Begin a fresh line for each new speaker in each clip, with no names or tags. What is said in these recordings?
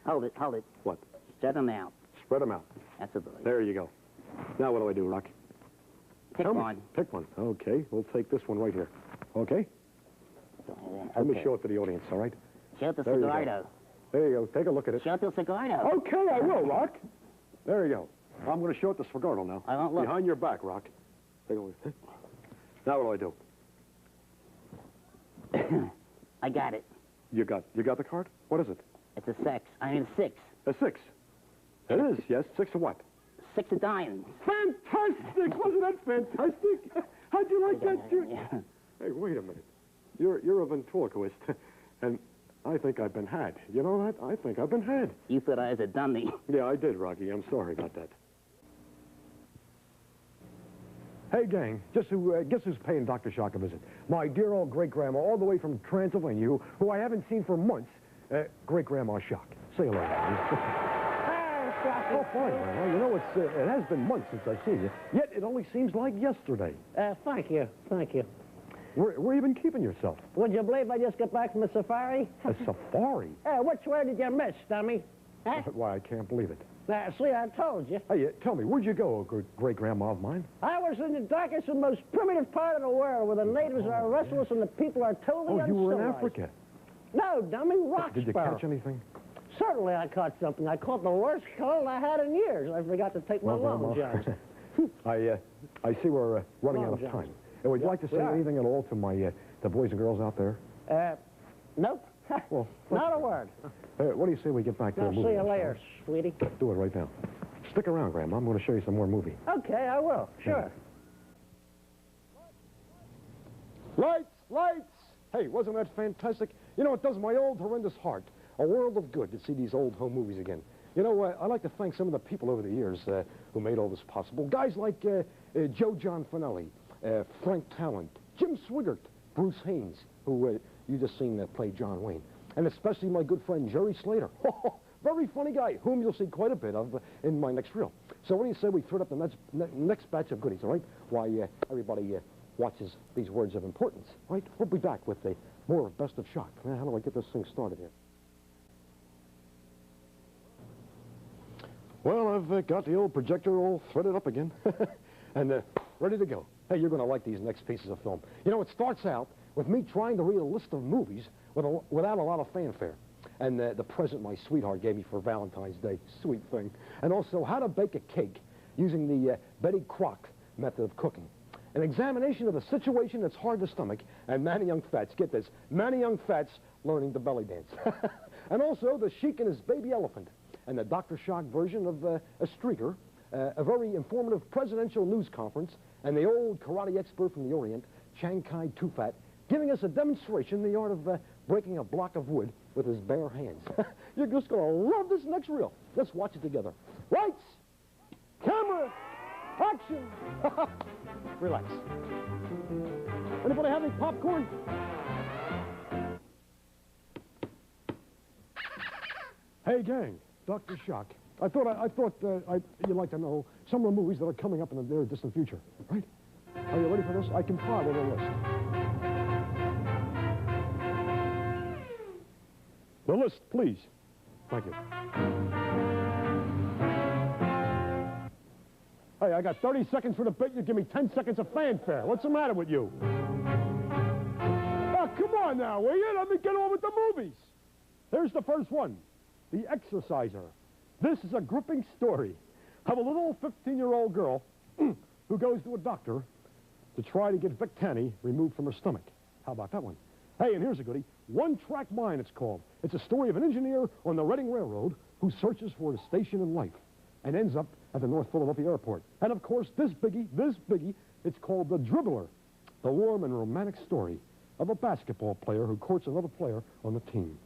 Hold it, hold it.
What?
Spread them out.
Spread them out.
That's a boy.
There you go. Now what do I do, Rock?
Pick
Tell me.
one.
Pick one. Okay, we'll take this one right here. Okay? Let me show it to the audience, all right?
Show it to
There you go.
Cigardo.
There you go. Take a look at it.
Show it to Cigardo.
Okay, I will, Rock. There you go. I'm going to show it to Sfogardo now.
I won't look.
Behind your back, Rock. Take a look. Now what do I do?
I got it.
You got the card? What is it?
It's a six. I mean, 6.
A 6. It is, yes. 6 of what?
6 of diamonds.
Fantastic! Wasn't that fantastic? How'd you like that, Jude?
Yeah.
Hey, wait a minute. You're a ventriloquist, and I think I've been had. You know that? I think I've been had.
You thought I was a dummy.
Yeah, I did, Rocky. I'm sorry about that. Hey, gang, guess who's paying Dr. Shock a visit? My dear old great-grandma, all the way from Transylvania, who I haven't seen for months. Great-grandma Shock. Say hello, Oh, fine, Grandma. You know, it has been months since I've seen you, yet it only seems like yesterday.
Thank you. Thank you.
Where you been keeping yourself?
Would you believe I just got back from a safari?
A safari?
Which way did you miss, dummy? Huh?
Why, I can't believe it.
See, I told you.
Hey, tell me, where'd you go, great-grandma of mine?
I was in the darkest and most primitive part of the world, where the natives are restless and the people are totally
Oh, you were in
uncivilized.
Africa.
No, dummy, Roxborough.
Did you catch anything?
Certainly I caught something. I caught the worst cold I had in years. I forgot to take my long johns.
I see we're running out of
Johns.
time. And would you like to say anything at all to my the boys and girls out there?
Nope.
Well,
Not a word.
What do you say we get back to the
I'll
movie?
see you later, sweetie.
Do it right now. Stick around, Grandma. I'm going to show you some more movie.
Okay, I will. Sure.
Lights! Lights! Hey, wasn't that fantastic? You know, it does my old horrendous heart a world of good to see these old home movies again. You know, I'd like to thank some of the people over the years who made all this possible. Guys like Joe John Finelli, Frank Talent, Jim Swigert, Bruce Haynes, who you just seen play John Wayne, and especially my good friend Jerry Slater. Very funny guy, whom you'll see quite a bit of in my next reel. So what do you say we throw up the next batch of goodies, all right? Why, everybody watches these words of importance, right? We'll be back with more of Best of Shock. How do I get this thing started here? Well, I've got the old projector all threaded up again and ready to go. Hey, you're going to like these next pieces of film. You know, it starts out with me trying to read a list of movies without a lot of fanfare. And the present my sweetheart gave me for Valentine's Day. Sweet thing. And also how to bake a cake using the Betty Crock method of cooking. An examination of a situation that's hard to stomach. And Manny Young Fats, get this, Manny Young Fats learning to belly dance. And also the Sheik and his baby elephant. And the Dr. Shock version of a streaker, a very informative presidential news conference, and the old karate expert from the Orient, Chiang Kai Tufat, giving us a demonstration in the art of breaking a block of wood with his bare hands. You're just going to love this next reel. Let's watch it together. Lights, camera, action. Relax. Anybody have any popcorn? Hey, gang. Dr. Shock. I thought you'd like to know some of the movies that are coming up in the near distant future, right? Are you ready for this? I compiled a list. The list, please. Thank you. Hey, I got 30 seconds for the bit. You give me 10 seconds of fanfare. What's the matter with you? Oh, come on now, will you? Let me get on with the movies. Here's the first one. The Exorciser. This is a gripping story of a little 15-year-old girl who goes to a doctor to try to get Victani removed from her stomach. How about that one? Hey, and here's a goodie. One Track Mind, it's called. It's a story of an engineer on the Reading Railroad who searches for a station in life and ends up at the North Philadelphia Airport. And, of course, this biggie, it's called The Dribbler, the warm and romantic story of a basketball player who courts another player on the team.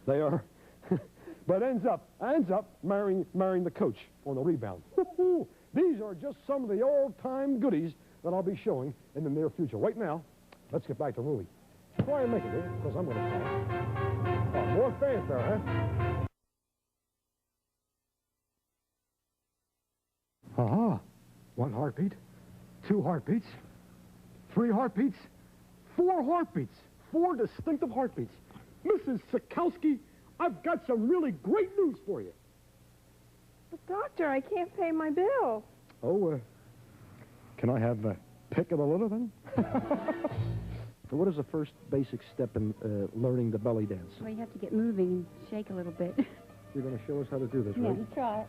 They are... but ends up marrying the coach on the rebound. These are just some of the old-time goodies that I'll be showing in the near future. Right now, let's get back to the movie. Try and make it, because I'm going to talk. Oh, more fanfare, huh? Aha. 1 heartbeat, 2 heartbeats, 3 heartbeats, 4 heartbeats, 4 distinctive heartbeats. Mrs. Sikowski, I've got some really great news for you.
But doctor, I can't pay my bill.
Oh, can I have a pick of the litter then? So what is the first basic step in learning the belly dance?
Well, you have to get moving and shake a little bit.
You're going to show us how to do this,
Yeah,
right?
you try it.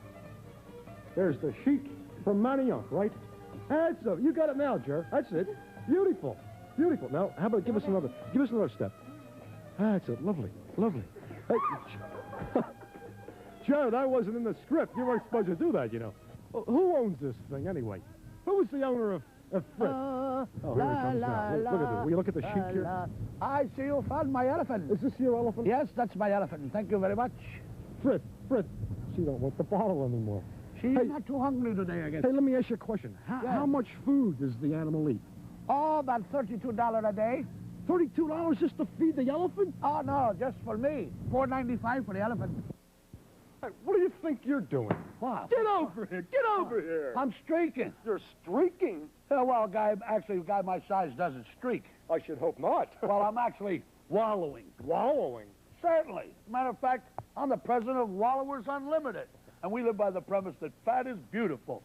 There's the chic from Manioc, right? That's it. You got it now, Jer. That's it. Beautiful. Beautiful. Now, how about give us another step. That's it. Lovely. Lovely. Hey, Jer, that wasn't in the script. You weren't supposed to do that, you know. Who owns this thing, anyway? Who is the owner of Fritz? Oh, here he comes now. Look at this. Will you look at the sheep here?
I see you found my elephant.
Is this your elephant?
Yes, that's my elephant. Thank you very much.
Fritz, she don't want the bottle anymore.
She's
Hey.
not too hungry today, I guess.
Hey, let me ask you a question. How much food does the animal eat?
Oh, about $32 a day.
$32 just to feed the elephant?
Oh, no, just for me. $4.95 for the elephant.
Hey, what do you think you're doing?
Wow.
Get over here! Get over here!
I'm streaking.
You're streaking?
Well, a guy my size doesn't streak.
I should hope not.
Well, I'm actually wallowing.
Wallowing?
Certainly. As a matter of fact, I'm the president of Wallowers Unlimited. And we live by the premise that fat is beautiful.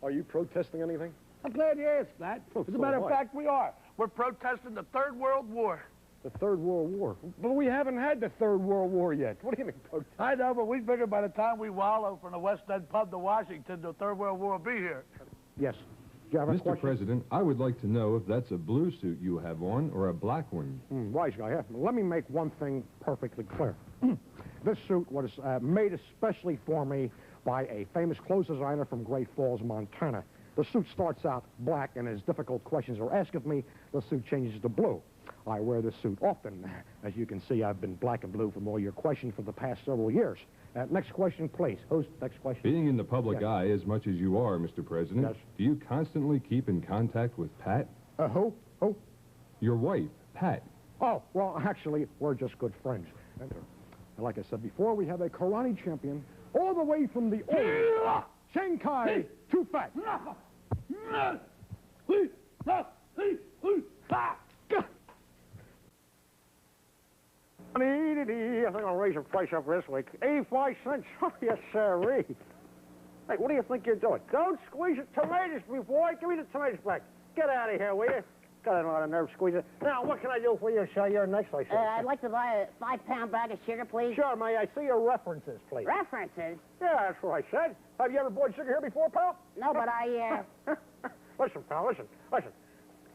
Are you protesting anything?
I'm glad you asked that.
Oh,
As a
so
matter
am
of
I.
fact, we are. We're protesting the Third World War.
The Third World War. But we haven't had the Third World War yet. What do you mean protest?
I know, but we figure by the time we wallow from the West End pub to Washington, the Third World War will be here.
Yes. Do you have a
Mr.
question?
President, I would like to know if that's a blue suit you have on or a black one.
Wise guy, yeah. Let me make one thing perfectly clear. This suit was made especially for me by a famous clothes designer from Great Falls, Montana. The suit starts out black, and as difficult questions are asked of me, the suit changes to blue. I wear this suit often. As you can see, I've been black and blue from all your questions for the past several years. Next question, please. Who's next question?
Being in the public
Yes.
eye as much as you are, Mr. President,
Yes.
do you constantly keep in contact with Pat?
Who? Who?
Your wife, Pat.
Oh, well, actually, we're just good friends. And like I said before, we have a karate champion all the way from the old Shanghai Too Fat. I think I'll raise the price up this week. 85 cents. Oh, yes, sir. Hey, what do you think you're doing? Don't squeeze the tomatoes, boy. Give me the tomatoes back. Get out of here, will you? Got a lot of nerve squeezing. Now, what can I do for you, sir? You're next, I said.
I'd like to buy a 5-pound bag of sugar, please.
Sure, may I see your references, please?
References?
Yeah, that's what I said. Have you ever bought sugar here before, pal?
No, but I,
Listen, pal, listen.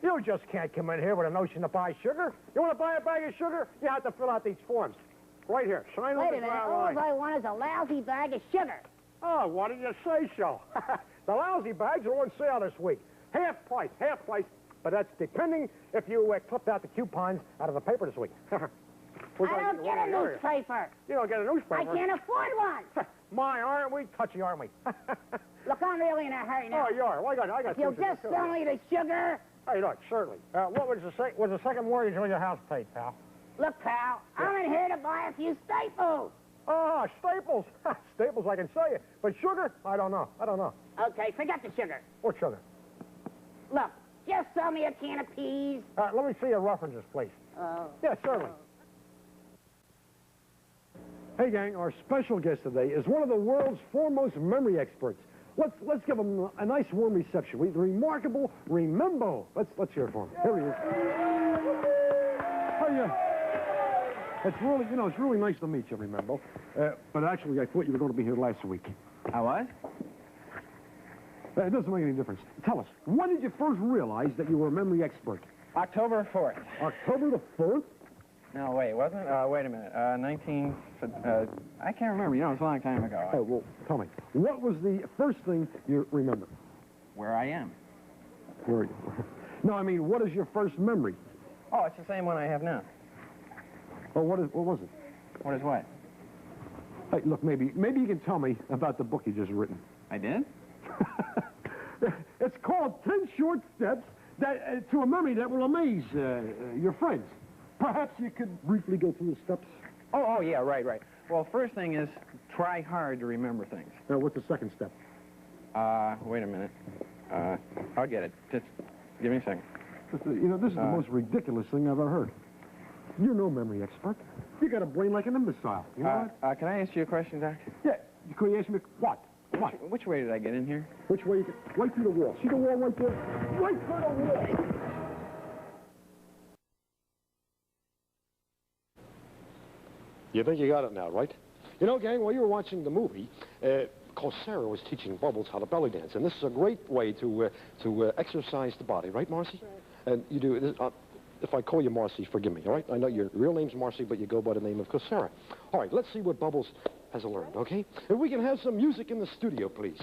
You just can't come in here with a notion to buy sugar. You want to buy a bag of sugar? You have to fill out these forms. Right here. Sign on
wait
the
a minute.
ground
All
line.
I want is a lousy bag of sugar.
Oh, why didn't you say so? The lousy bags are on sale this week. Half price. But that's depending if you clipped out the coupons out of the paper this week.
I don't get a newspaper.
You don't get a newspaper?
I can't afford one.
My, aren't we? Touchy, aren't we?
Look, I'm really in a hurry now.
Oh, you are. Well, I got
If you'll
two things
just
to
sell
do.
me the sugar.
Hey, look, certainly. What was the second mortgage on your house paid, pal?
Look, pal, I'm in here to buy a few staples.
Ah, Staples. Staples, I can sell you. But sugar? I don't know.
Okay, forget the sugar.
What sugar?
Look, just sell me a can of peas.
Let me see your references, please. Yeah, certainly. Hey, gang, our special guest today is one of the world's foremost memory experts. Let's give him a nice warm reception. The remarkable Remembo. Let's hear it for him. Here he is. It's really nice to meet you, Remembo. But actually, I thought you were going to be here last week.
I was?
It doesn't make any difference. Tell us, when did you first realize that you were a memory expert?
October 4th.
October the 4th?
No, wait, wasn't it? Wait a minute. I can't remember. You know, it's a long time ago.
Oh, well, tell me. What was the first thing you remember?
Where I am.
Where are you? No, I mean, what is your first memory?
Oh, it's the same one I have now.
Oh, what was it?
What is what?
Hey, look, maybe you can tell me about the book you just written.
I did?
It's called 10 Short Steps that to a memory that will amaze your friends. Perhaps you could briefly go through the steps.
Oh, yeah, right. Well, first thing is try hard to remember things.
Now, what's the second step?
Wait a minute. I'll get it. Just give me a second.
This is the most ridiculous thing I've ever heard. You're no memory expert. You got a brain like an imbecile. You know what?
Can I ask you a question, Doc?
Yeah. Could you ask me what? What?
Which way did I get in here?
Which way? Right through the wall. See the wall right there? Right through the wall. You think you got it now, right? You know, gang, while you were watching the movie, Sarah was teaching Bubbles how to belly dance, and this is a great way to exercise the body, right, Marcy? Right. And you do this. If I call you Marcy, forgive me, all right? I know your real name's Marcy, but you go by the name of Sarah. All right, let's see what Bubbles has learned, okay? If we can have some music in the studio, please.